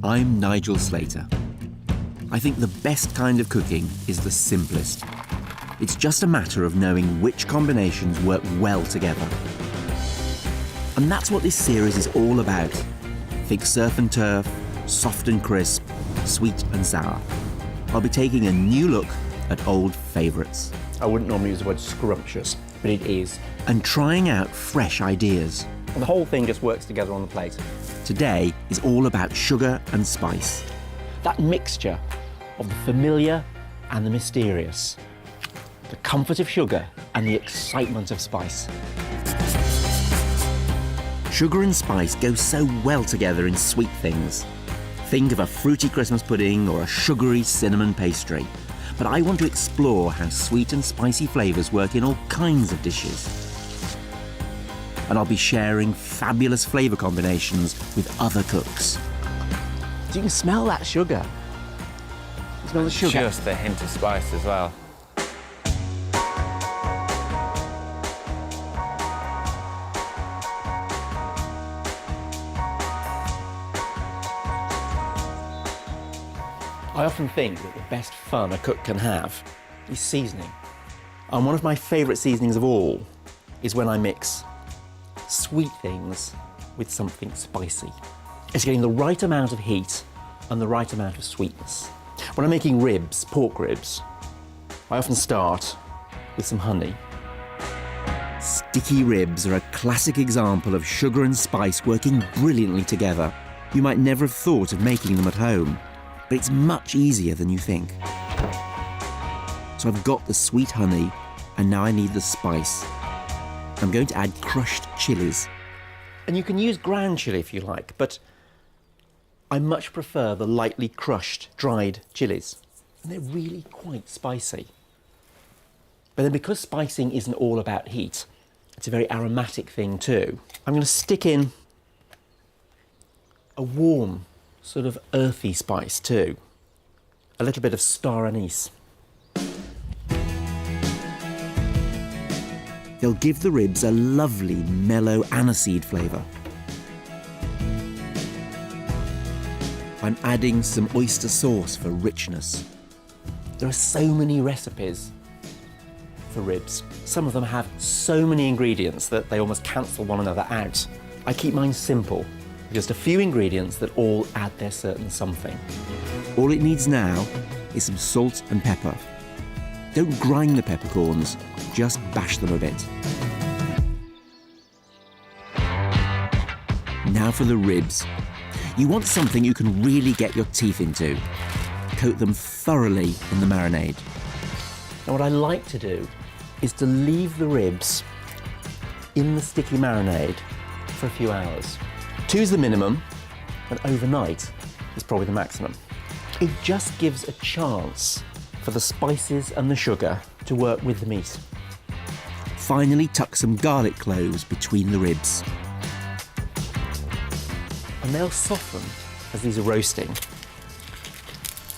I'm Nigel Slater. I think the best kind of cooking is the simplest. It's just a matter of knowing which combinations work well together. And that's what this series is all about. Think surf and turf, soft and crisp, sweet and sour. I'll be taking a new look at old favourites. I wouldn't normally use the word scrumptious, but it is. And trying out fresh ideas. The whole thing just works together on the plate. Today is all about sugar and spice. That mixture of the familiar and the mysterious. The comfort of sugar and the excitement of spice. Sugar and spice go so well together in sweet things. Think of a fruity Christmas pudding or a sugary cinnamon pastry. But I want to explore how sweet and spicy flavours work in all kinds of dishes. And I'll be sharing fabulous flavour combinations with other cooks. So you can smell that sugar. You smell the sugar. Just a hint of spice as well. I often think that the best fun a cook can have is seasoning. And one of my favourite seasonings of all is when I mix sweet things with something spicy. It's getting the right amount of heat and the right amount of sweetness. When I'm making ribs, pork ribs, I often start with some honey. Sticky ribs are a classic example of sugar and spice working brilliantly together. You might never have thought of making them at home, but it's much easier than you think. So I've got the sweet honey, and now I need the spice. I'm going to add crushed chilies. And you can use ground chilli if you like, but I much prefer the lightly crushed, dried chilies. And they're really quite spicy. But then because spicing isn't all about heat, it's a very aromatic thing too. I'm going to stick in a warm, sort of earthy spice too. A little bit of star anise. They'll give the ribs a lovely, mellow aniseed flavour. I'm adding some oyster sauce for richness. There are so many recipes for ribs. Some of them have so many ingredients that they almost cancel one another out. I keep mine simple, just a few ingredients that all add their certain something. All it needs now is some salt and pepper. Don't grind the peppercorns, just bash them a bit. Now for the ribs. You want something you can really get your teeth into. Coat them thoroughly in the marinade. Now what I like to do is to leave the ribs in the sticky marinade for a few hours. 2 is the minimum, and overnight is probably the maximum. It just gives a chance for the spices and the sugar to work with the meat. Finally, tuck some garlic cloves between the ribs. And they'll soften as these are roasting.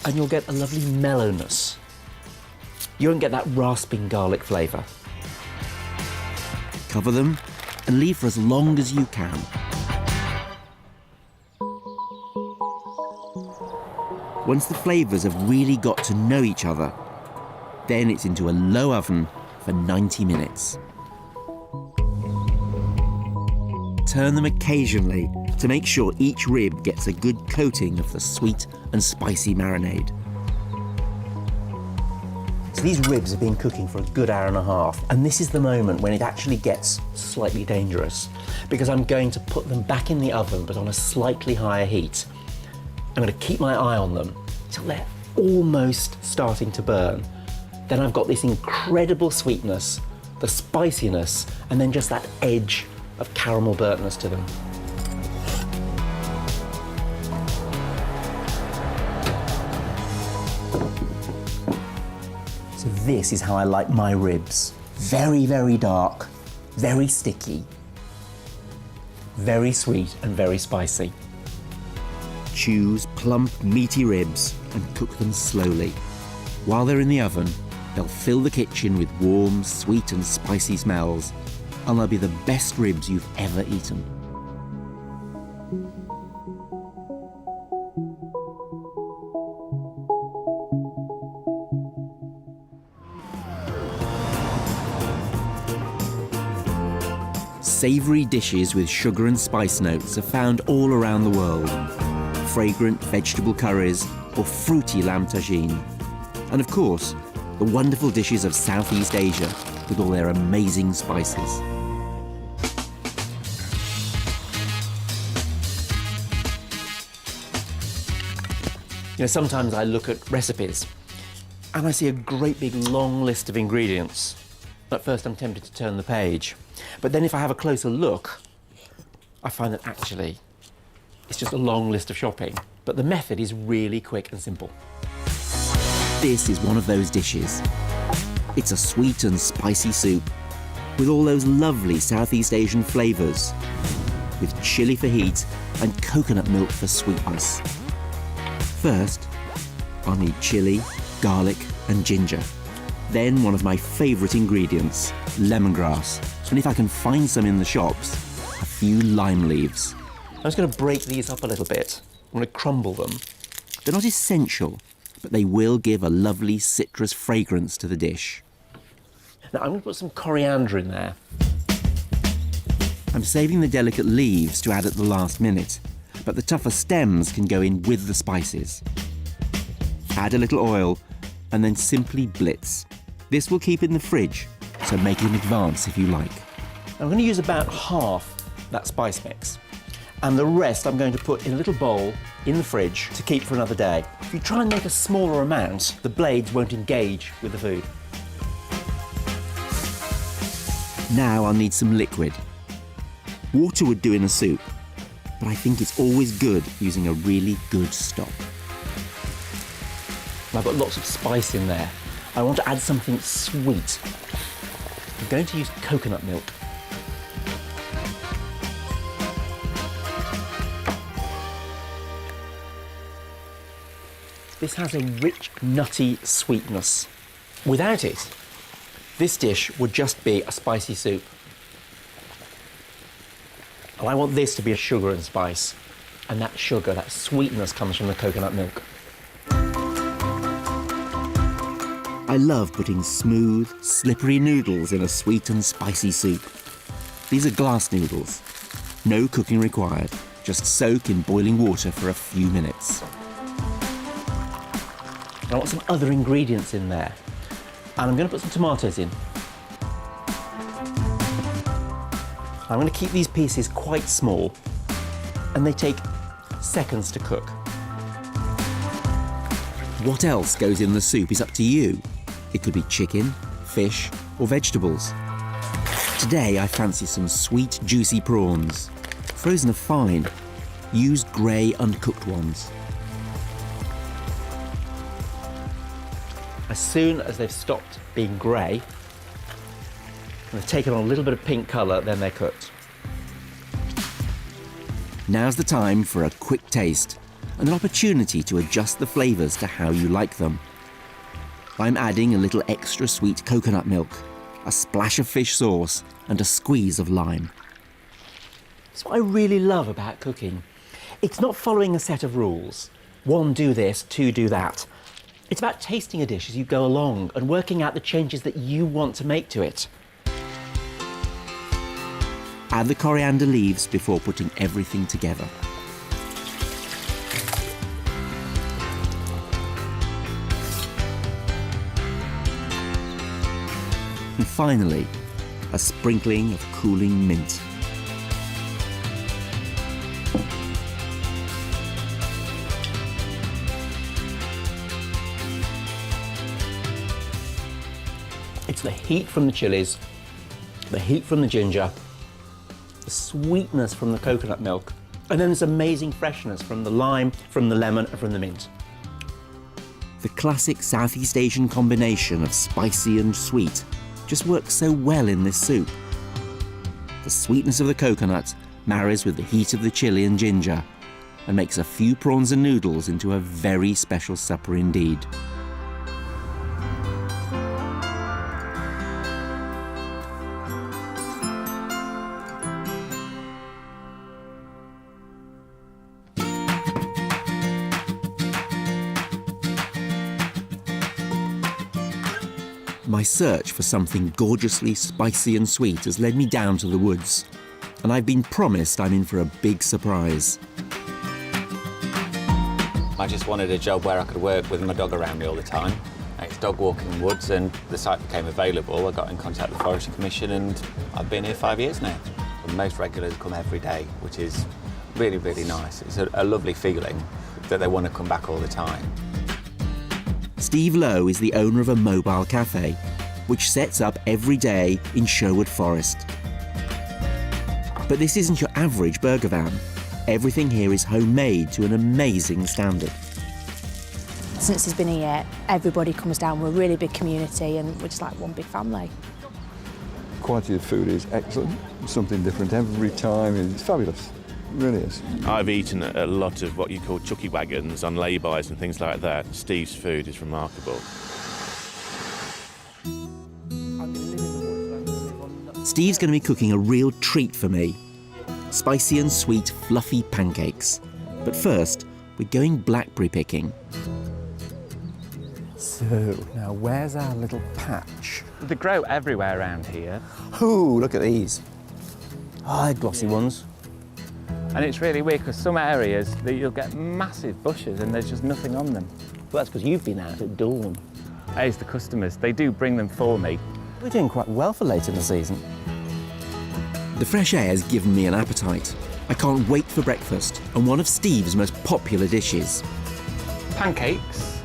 And you'll get a lovely mellowness. You won't get that rasping garlic flavour. Cover them and leave for as long as you can. Once the flavours have really got to know each other, then it's into a low oven for 90 minutes. Turn them occasionally to make sure each rib gets a good coating of the sweet and spicy marinade. So these ribs have been cooking for a good hour and a half, and this is the moment when it actually gets slightly dangerous, because I'm going to put them back in the oven, but on a slightly higher heat. I'm going to keep my eye on them till they're almost starting to burn. Then I've got this incredible sweetness, the spiciness, and then just that edge of caramel burntness to them. So this is how I like my ribs. Very, very dark, very sticky, very sweet and very spicy. Choose plump, meaty ribs and cook them slowly. While they're in the oven, they'll fill the kitchen with warm, sweet and spicy smells, and they'll be the best ribs you've ever eaten. Savoury dishes with sugar and spice notes are found all around the world. Fragrant vegetable curries or fruity lamb tagine. And of course, the wonderful dishes of Southeast Asia with all their amazing spices. You know, sometimes I look at recipes and I see a great big long list of ingredients. At first I'm tempted to turn the page, but then if I have a closer look, I find that actually it's just a long list of shopping, but the method is really quick and simple. This is one of those dishes. It's a sweet and spicy soup with all those lovely Southeast Asian flavours, with chilli for heat and coconut milk for sweetness. First, I'll need chilli, garlic and ginger. Then one of my favourite ingredients, lemongrass. And if I can find some in the shops, a few lime leaves. I'm just going to break these up a little bit. I'm going to crumble them. They're not essential, but they will give a lovely citrus fragrance to the dish. Now I'm going to put some coriander in there. I'm saving the delicate leaves to add at the last minute, but the tougher stems can go in with the spices. Add a little oil and then simply blitz. This will keep in the fridge, so make it in advance if you like. I'm going to use about half that spice mix, and the rest I'm going to put in a little bowl in the fridge to keep for another day. If you try and make a smaller amount, the blades won't engage with the food. Now I'll need some liquid. Water would do in a soup, but I think it's always good using a really good stock. I've got lots of spice in there. I want to add something sweet. I'm going to use coconut milk. This has a rich, nutty sweetness. Without it, this dish would just be a spicy soup. And I want this to be a sugar and spice. And that sugar, that sweetness comes from the coconut milk. I love putting smooth, slippery noodles in a sweet and spicy soup. These are glass noodles. No cooking required. Just soak in boiling water for a few minutes. I want some other ingredients in there. And I'm going to put some tomatoes in. I'm going to keep these pieces quite small, and they take seconds to cook. What else goes in the soup is up to you. It could be chicken, fish, or vegetables. Today I fancy some sweet, juicy prawns. Frozen are fine. Use grey, uncooked ones. As soon as they've stopped being grey, and they've taken on a little bit of pink colour, then they're cooked. Now's the time for a quick taste and an opportunity to adjust the flavours to how you like them. I'm adding a little extra sweet coconut milk, a splash of fish sauce and a squeeze of lime. That's what I really love about cooking. It's not following a set of rules. 1, do this, 2, do that. It's about tasting a dish as you go along and working out the changes that you want to make to it. Add the coriander leaves before putting everything together. And finally, a sprinkling of cooling mint. It's the heat from the chilies, the heat from the ginger, the sweetness from the coconut milk, and then this amazing freshness from the lime, from the lemon, and from the mint. The classic Southeast Asian combination of spicy and sweet just works so well in this soup. The sweetness of the coconut marries with the heat of the chili and ginger and makes a few prawns and noodles into a very special supper indeed. My search for something gorgeously spicy and sweet has led me down to the woods, and I've been promised I'm in for a big surprise. I just wanted a job where I could work with my dog around me all the time. It's dog walking in woods, and the site became available. I got in contact with the Forestry Commission, and I've been here 5 years now. And most regulars come every day, which is really, really nice. It's a lovely feeling that they want to come back all the time. Steve Lowe is the owner of a mobile cafe, which sets up every day in Sherwood Forest. But this isn't your average burger van. Everything here is homemade to an amazing standard. Since he's been here, everybody comes down. We're a really big community and we're just like one big family. Quality of food is excellent, something different every time. It's fabulous, it really is. I've eaten a lot of what you call chucky wagons on lay-bys and things like that. Steve's food is remarkable. Steve's going to be cooking a real treat for me. Spicy and sweet, fluffy pancakes. But first, we're going blackberry picking. So, now where's our little patch? They grow everywhere around here, Ooh, look at these. Oh, they're glossy ones. and it's really weird because some areas that you'll get massive bushes and there's just nothing on them. Well, that's because you've been out at dawn. It's the customers, they do bring them for me. We're doing quite well for late in the season. The fresh air has given me an appetite. I can't wait for breakfast and one of Steve's most popular dishes. Pancakes,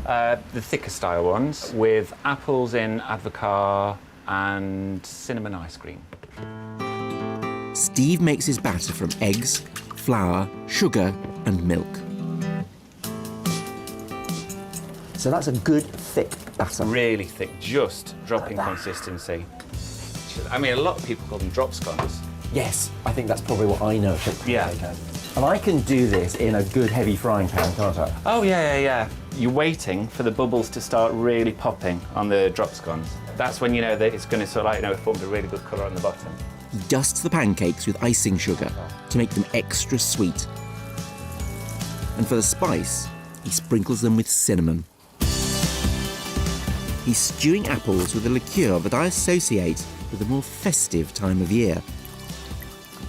the thicker style ones, with apples in advocaat and cinnamon ice cream. Steve makes his batter from eggs, flour, sugar and milk. So that's a good, thick batter. Really thick, just dropping consistency. I mean, a lot of people call them drop scones. Yes, I think that's probably what I know. Yeah. And I can do this in a good heavy frying pan, can't I? Oh, yeah. You're waiting for the bubbles to start really popping on the drop scones. That's when you know that it's going to sort of like, form a really good colour on the bottom. He dusts the pancakes with icing sugar to make them extra sweet. And for the spice, he sprinkles them with cinnamon. He's stewing apples with a liqueur that I associate with a more festive time of year.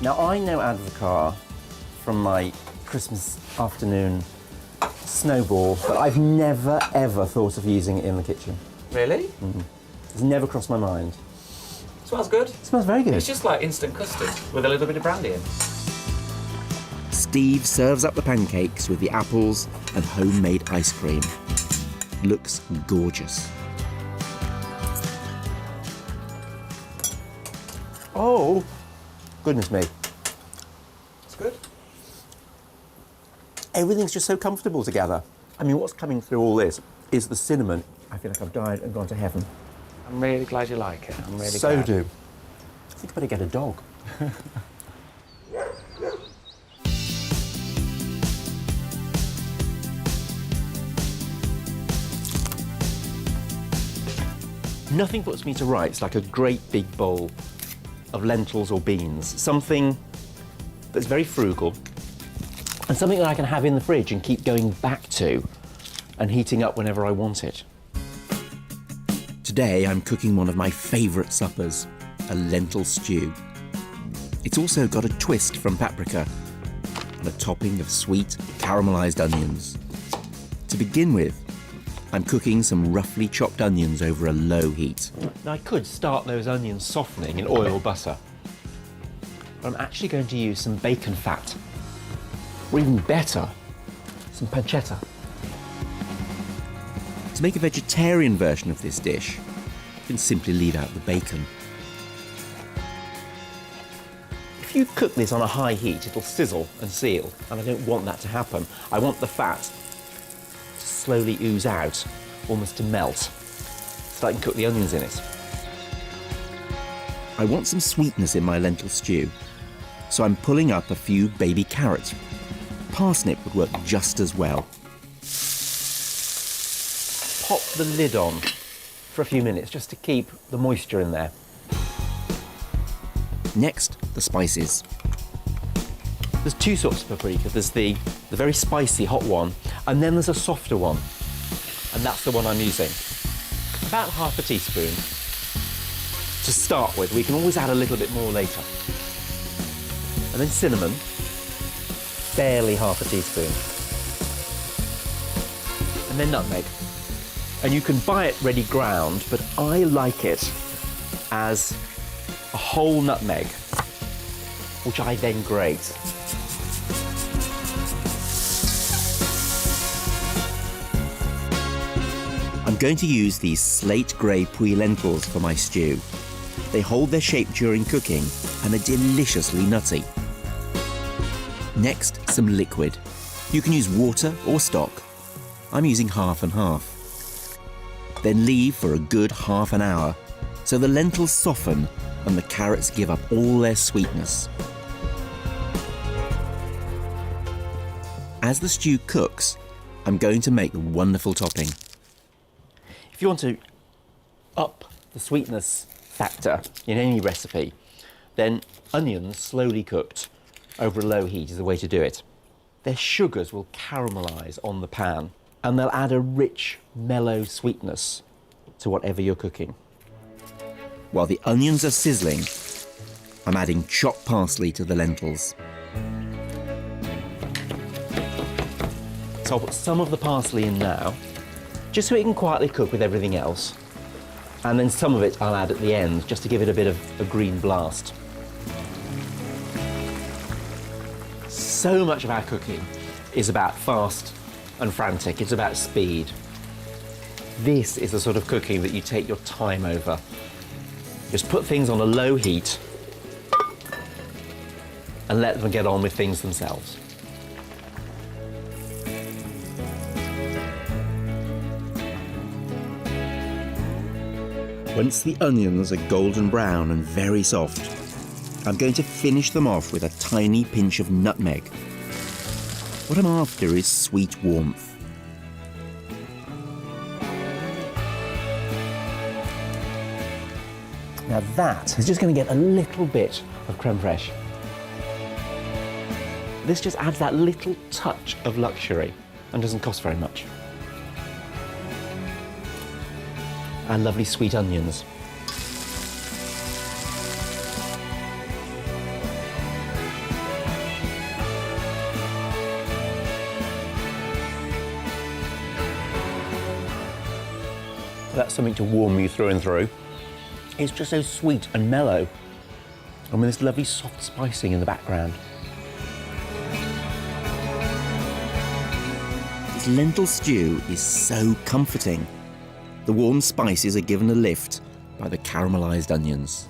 Now, I know advocaat from my Christmas afternoon snowball, but I've never, ever thought of using it in the kitchen. Really? It's never crossed my mind. Smells good. It smells very good. It's just like instant custard with a little bit of brandy in. Steve serves up the pancakes with the apples and homemade ice cream. Looks gorgeous. Oh, goodness me. It's good. Everything's just so comfortable together. I mean, what's coming through all this is the cinnamon. I feel like I've died and gone to heaven. I'm really glad you like it. I'm really So glad. do. I think I better get a dog. Nothing puts me to rights like a great big bowl of lentils or beans. Something that's very frugal and something that I can have in the fridge and keep going back to and heating up whenever I want it. Today I'm cooking one of my favourite suppers, a lentil stew. It's also got a twist from paprika and a topping of sweet caramelised onions. To begin with, I'm cooking some roughly chopped onions over a low heat. Now, I could start those onions softening in oil or butter, but I'm actually going to use some bacon fat, or even better, some pancetta. To make a vegetarian version of this dish, you can simply leave out the bacon. If you cook this on a high heat, it'll sizzle and seal, and I don't want that to happen. I want the fat to slowly ooze out, almost to melt, so I can cook the onions in it. I want some sweetness in my lentil stew, so I'm pulling up a few baby carrots. Parsnip would work just as well. Pop the lid on for a few minutes just to keep the moisture in there. Next, the spices. There's two sorts of paprika. There's the very spicy hot one, and then there's a softer one, and that's the one I'm using. About half a teaspoon to start with. We can always add a little bit more later. And then cinnamon, barely half a teaspoon. And then nutmeg. And you can buy it ready ground, but I like it as a whole nutmeg, which I then grate. I'm going to use these slate grey Puy lentils for my stew. They hold their shape during cooking and are deliciously nutty. Next, some liquid. You can use water or stock. I'm using half and half. Then leave for a good half an hour so the lentils soften and the carrots give up all their sweetness. As the stew cooks, I'm going to make the wonderful topping. If you want to up the sweetness factor in any recipe, then onions slowly cooked over a low heat is the way to do it. Their sugars will caramelise on the pan and they'll add a rich, mellow sweetness to whatever you're cooking. While the onions are sizzling, I'm adding chopped parsley to the lentils. So I'll put some of the parsley in now, just so it can quietly cook with everything else. And then some of it I'll add at the end, just to give it a bit of a green blast. So much of our cooking is about fast and frantic. It's about speed. This is the sort of cooking that you take your time over. Just put things on a low heat and let them get on with things themselves. Once the onions are golden brown and very soft, I'm going to finish them off with a tiny pinch of nutmeg. What I'm after is sweet warmth. Now that is just going to get a little bit of creme fraiche. This just adds that little touch of luxury and doesn't cost very much. And lovely sweet onions. That's something to warm you through and through. It's just so sweet and mellow, and with this lovely soft spicing in the background. This lentil stew is so comforting. The warm spices are given a lift by the caramelised onions.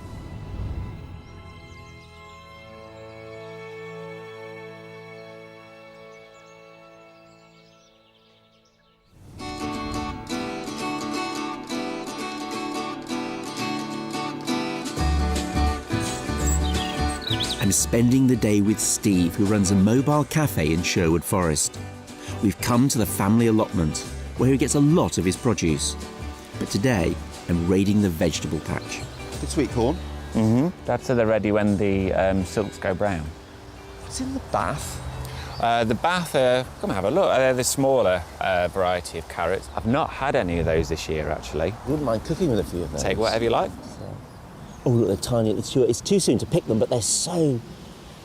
I'm spending the day with Steve, who runs a mobile cafe in Sherwood Forest. We've come to the family allotment, where he gets a lot of his produce. But today, I'm raiding the vegetable patch. Good sweet corn. That's so they're ready when the silks go brown. What's in the bath? The Bath, come and have a look. They're the smaller variety of carrots. I've not had any of those this year, actually. Wouldn't mind cooking with a few of those. Take whatever you like. Oh, look, they're tiny. It's too soon to pick them, but they're so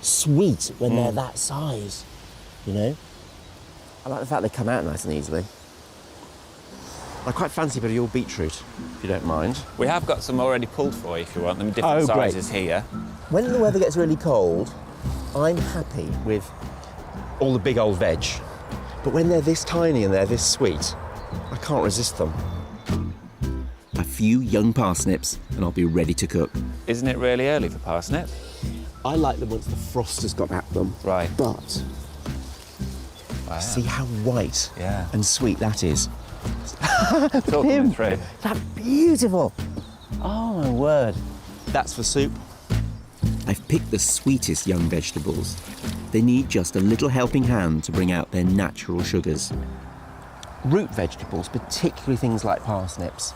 sweet when they're that size, you know? I like the fact they come out nice and easily. I quite fancy a bit of your beetroot, if you don't mind. We have got some already pulled for you if you want them, different great. sizes here. When the weather gets really cold, I'm happy with all the big old veg. But when they're this tiny and they're this sweet, I can't resist them. A few young parsnips and I'll be ready to cook. Isn't it really early for parsnip? I like them once the frost has got at them. Right. But Wow. see how white Yeah. and sweet that is. It's all coming through. That's beautiful. Oh, my word. That's for soup. I've picked the sweetest young vegetables. They need just a little helping hand to bring out their natural sugars. Root vegetables, particularly things like parsnips,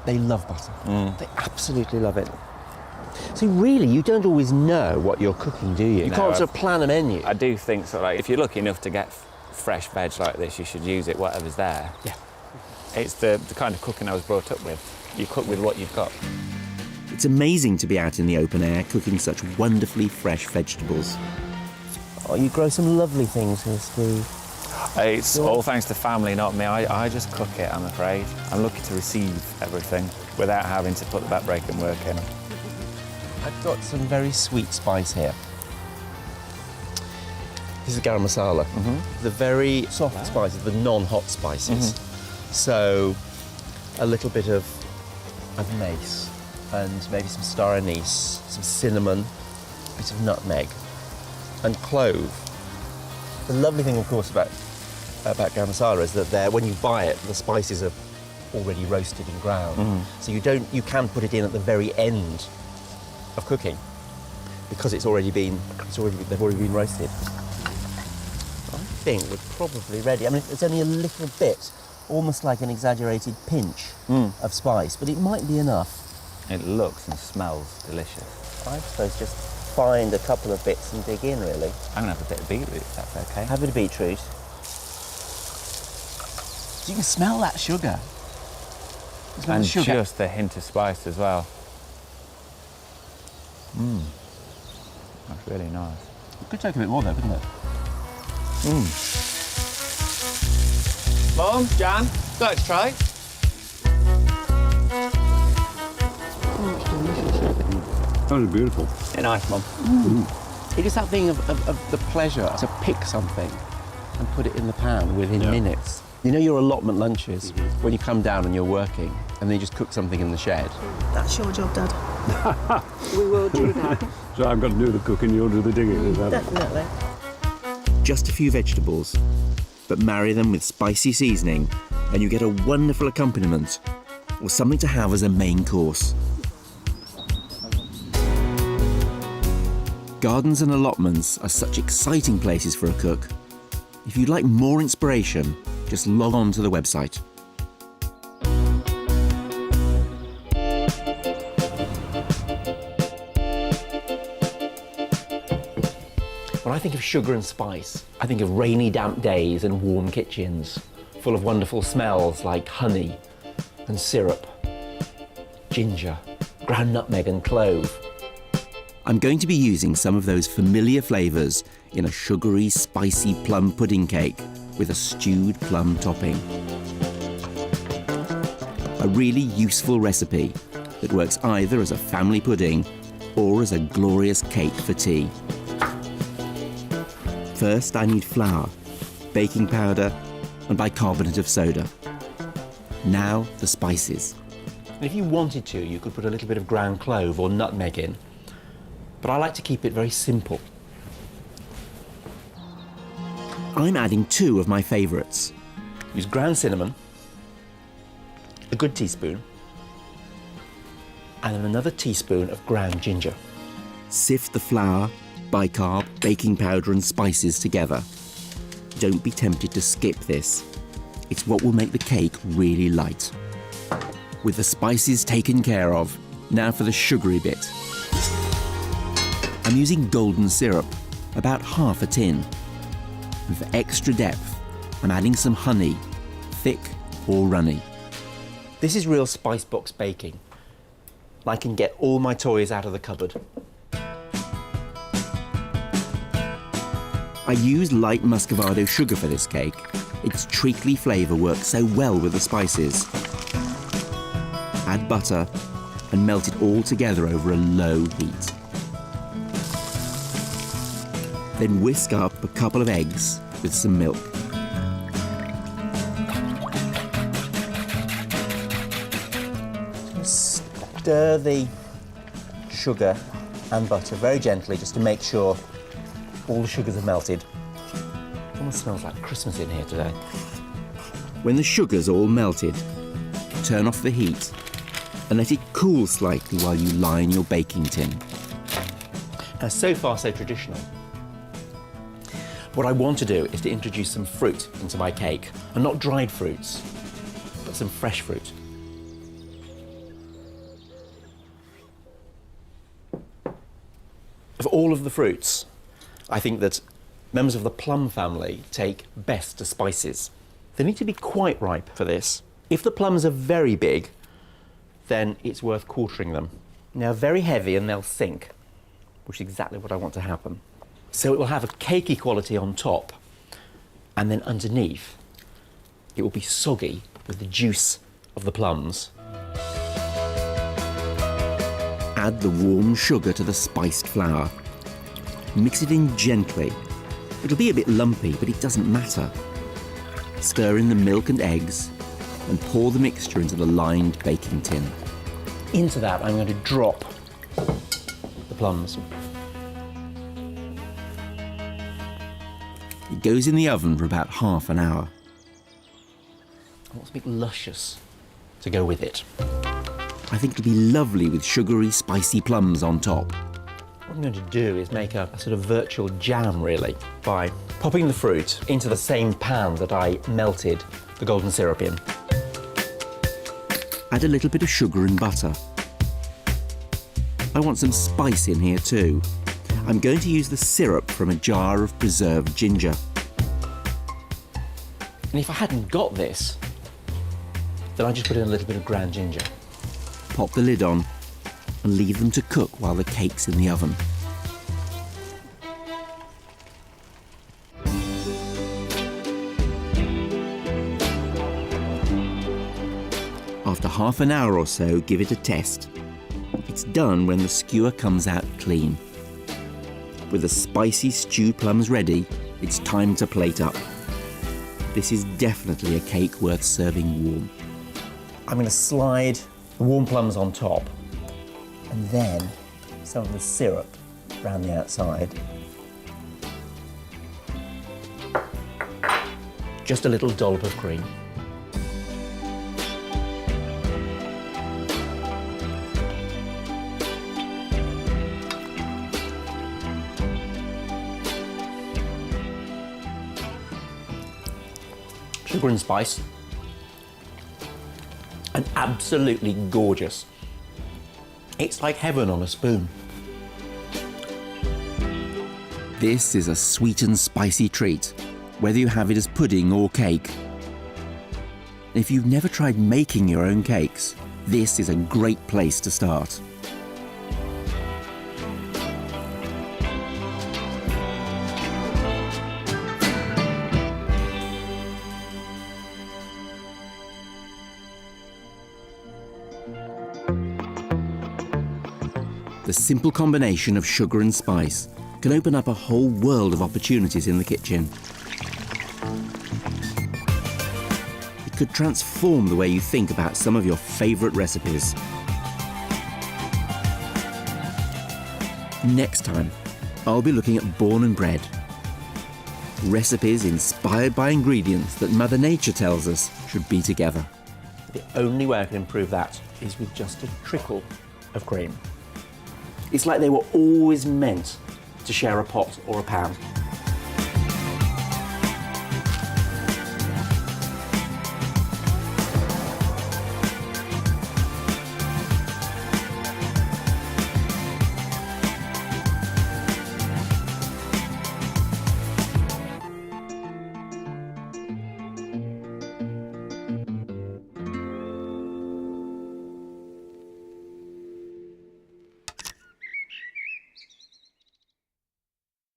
they love butter. They absolutely love it. So really, you don't always know what you're cooking, do you? You No, can't sort of plan a menu. I do think so. Like, if you're lucky enough to get fresh veg like this, you should use it, whatever's there. Yeah. It's the kind of cooking I was brought up with. You cook with what you've got. It's amazing to be out in the open air cooking such wonderfully fresh vegetables. Oh, you grow some lovely things here, Steve. It's all thanks to family, not me. I just cook it, I'm afraid. I'm lucky to receive everything without having to put the backbreaking work in. I've got some very sweet spice here. This is garam masala. The very soft spices, the non-hot spices. So a little bit of mace and maybe some star anise, some cinnamon, a bit of nutmeg and clove. The lovely thing, of course, about garam masala is that when you buy it, the spices are already roasted and ground. So you can put it in at the very end of cooking because they've already been roasted. I think we're probably ready. I mean, it's only a little bit, almost like an exaggerated pinch of spice, but it might be enough. It looks and smells delicious. I suppose just find a couple of bits and dig in, really. I'm gonna have a bit of beetroot, if that's okay. Have a bit of beetroot. You can smell that sugar. You smell And the sugar. just a hint of spice as well. That's really nice. It could take a bit more, though, couldn't it? Mum, Jan, like to try? That was beautiful. Yeah, nice, Mum. It is that thing of the pleasure to pick something and put it in the pan within minutes. You know your allotment lunches, when you come down and you're working, and then you just cook something in the shed. That's your job, Dad. We will do that. So I've got to do the cooking, you'll do the digging, is that? Definitely. Just a few vegetables, but marry them with spicy seasoning and you get a wonderful accompaniment or something to have as a main course. Gardens and allotments are such exciting places for a cook. If you'd like more inspiration, just log on to the website. When I think of sugar and spice, I think of rainy, damp days and warm kitchens, full of wonderful smells like honey and syrup, ginger, ground nutmeg and clove. I'm going to be using some of those familiar flavours in a sugary, spicy plum pudding cake with a stewed plum topping. A really useful recipe that works either as a family pudding or as a glorious cake for tea. First, I need flour, baking powder, and bicarbonate of soda. Now, the spices. And if you wanted to, you could put a little bit of ground clove or nutmeg in, but I like to keep it very simple. I'm adding two of my favourites. Use ground cinnamon, a good teaspoon, and then another teaspoon of ground ginger. Sift the flour, bicarb, baking powder and spices together. Don't be tempted to skip this. It's what will make the cake really light. With the spices taken care of, now for the sugary bit. I'm using golden syrup, about half a tin. And for extra depth, I'm adding some honey, thick or runny. This is real spice box baking. I can get all my toys out of the cupboard. I use light muscovado sugar for this cake. Its treacly flavour works so well with the spices. Add butter and melt it all together over a low heat. Then whisk up a couple of eggs with some milk. Stir the sugar and butter very gently just to make sure all the sugars are melted. It almost smells like Christmas in here today. When the sugar's all melted, turn off the heat and let it cool slightly while you line your baking tin. Now, so far, so traditional. What I want to do is to introduce some fruit into my cake, and not dried fruits, but some fresh fruit. Of all of the fruits, I think that members of the plum family take best to spices. They need to be quite ripe for this. If the plums are very big, then it's worth quartering them. Now, very heavy and they'll sink, which is exactly what I want to happen. So it will have a cakey quality on top, and then underneath, it will be soggy with the juice of the plums. Add the warm sugar to the spiced flour. Mix it in gently. It'll be a bit lumpy, but it doesn't matter. Stir in the milk and eggs and pour the mixture into the lined baking tin. Into that, I'm going to drop the plums. It goes in the oven for about half an hour. I want something luscious to go with it. I think it'll be lovely with sugary, spicy plums on top. What I'm going to do is make a sort of virtual jam, really, by popping the fruit into the same pan that I melted the golden syrup in. Add a little bit of sugar and butter. I want some spice in here too. I'm going to use the syrup from a jar of preserved ginger. And if I hadn't got this, then I just put in a little bit of ground ginger. Pop the lid on and leave them to cook while the cake's in the oven. After half an hour or so, give it a test. It's done when the skewer comes out clean. With the spicy stewed plums ready, it's time to plate up. This is definitely a cake worth serving warm. I'm going to slide the warm plums on top and then some of the syrup around the outside. Just a little dollop of cream. Sugar and spice. And absolutely gorgeous. It's like heaven on a spoon. This is a sweet and spicy treat, whether you have it as pudding or cake. If you've never tried making your own cakes, this is a great place to start. The simple combination of sugar and spice can open up a whole world of opportunities in the kitchen. It could transform the way you think about some of your favourite recipes. Next time, I'll be looking at Born and Bred. Recipes inspired by ingredients that Mother Nature tells us should be together. The only way I can improve that is with just a trickle of cream. It's like they were always meant to share a pot or a pan.